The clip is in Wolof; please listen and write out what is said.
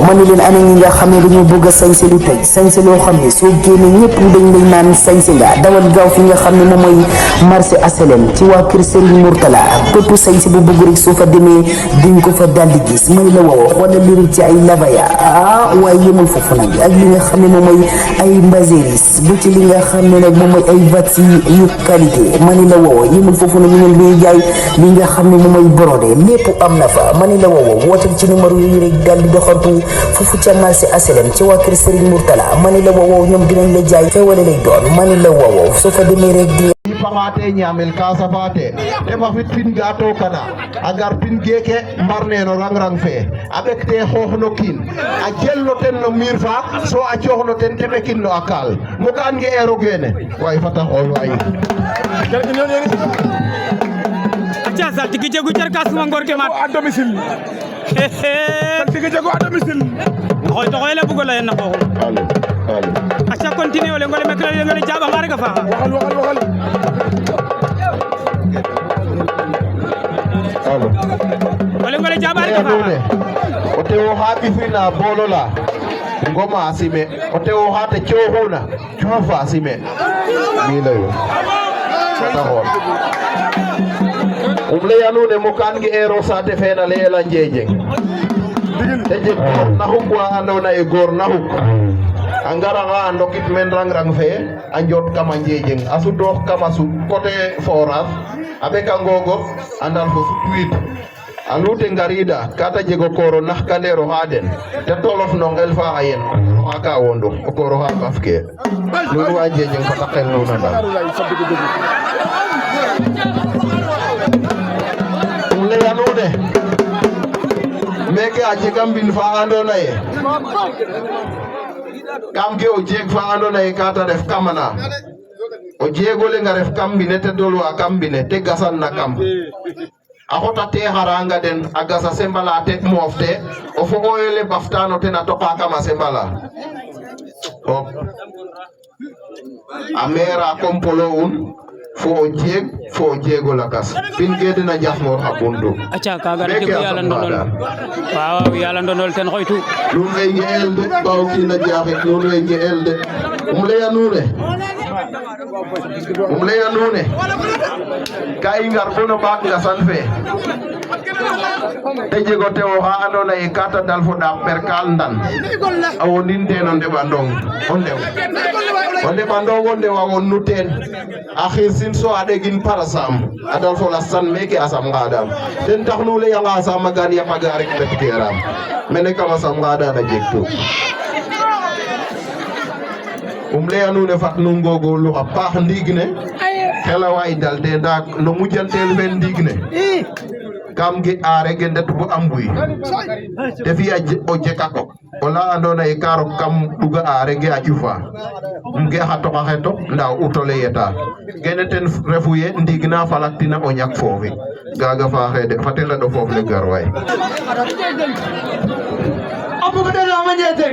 ma ni leen ana ñi nga xam ne dañoo bëgg a sañse lu tey sañse loo xam ne soo génnee ñëpp dañ lay naan sañse nga dawal gaaw fi nga xam ne moom mooy marché HLM ci waa kër Serigne Mourtala bépp sañse bu bëgg rek soo fa demee diñ ko fa daldi gis may la woo xoolal li ci ay labaya waaye yëmul foofu nag ak li nga xam ne moom mooy ay mbaséris bu ci li nga xam ne nag moom mooy ay vats yu qualité ma ni la woo yëmul foofu nag ñu ngi jaay li nga xam ne moom mooy brodé lépp am na fa ma ni la woo wootal ci numéro yi rek daldi doxantu foofu ca marché HLM ci waa kër Serigne Mourtala ma ni la woo ñoom dinañ la jaay xewale lay doon ma ni la woo soo fa demee rek di pangate nyamel kasa fate te ma fit fin gato kana agar pin geke mbarne no rang fe avec te xoxno kin a jello ten no mirfa so a xoxno ten tebe kin no akal mo kan nge ero gene way fata xol way acha sa tigi jegu jar kas mo ngor ke mat à domicile tigi jego à domicile xoy to xoy la bugo la en ko allo acha continue ole ngole mekle ngole jaba ngare ka fa waxal allo ole ngole jaba ka fa o te o haɓi fina bolola ngoma asime o te o hate cohuna cofa asime milayo fata xool leyanuune mo kan nge ero sate fena leyela njejeng te jeg naxuk wa andona e goor naxuk a ngaranga a ndokit men rang fe a njot kama njejeng a sutoox kama sut côté forage a ɓeka ngogo a ndal fo sut wiid a lute ngarida kata jego kooro naxkandero xa den te tolof no ngel fa a yen oxa ka wondu o kooro xa kaf ke nuun wa njejeng fata xel nuuna ndal leyanuune meke a jega mbin fa andona ye kam ke o jeeg fa andona ye kata ref kamana o jeegole nga ref kam mbine te dolwa kam mbine te gasan na kam a xota te xaranga den a gasa sembala te moof te o fogoyele baftano ten a toqa kama sembala fop a mera kompolo un fo o jeego lakas pin gede na jafmor xa bundu acha kaga rek yalla ndondol waaw yalla ndondol ten xoytu lu ngay ngeel de baw ki na jaxe lu ngay ngeel de leya nuune ka i ngar bo no ɓaak ngasan fe te jego tewo xa andona ye kata dal fo ɗaak perkal ndan a wondin ten o ndeɓandong o ndeɓandong o ndewa wonnu teen a xirsin so a ɗegin parasam a dal fo lastan meke a sam ngadam ten tax nu leyanga a sama gan yamaga rek ɓekteram mene kam a sam ngadana jeg tu leya nuune fat nu ngogorlu xa paax ndiig ne xela way dal te nda no mujjantel fe ndiig ne kam ge aare ge ndet bo a mbuy te fi'a o jeka ko ola andona ye ka rok kam ɗuga aare ge a ƴufa ge xa toqa xe tok nda utole yeta gene ten refu ye ndiig na falaktina o ñak foofi gaga faaxe de fate leɗo foof le gar way a bugu de la mañete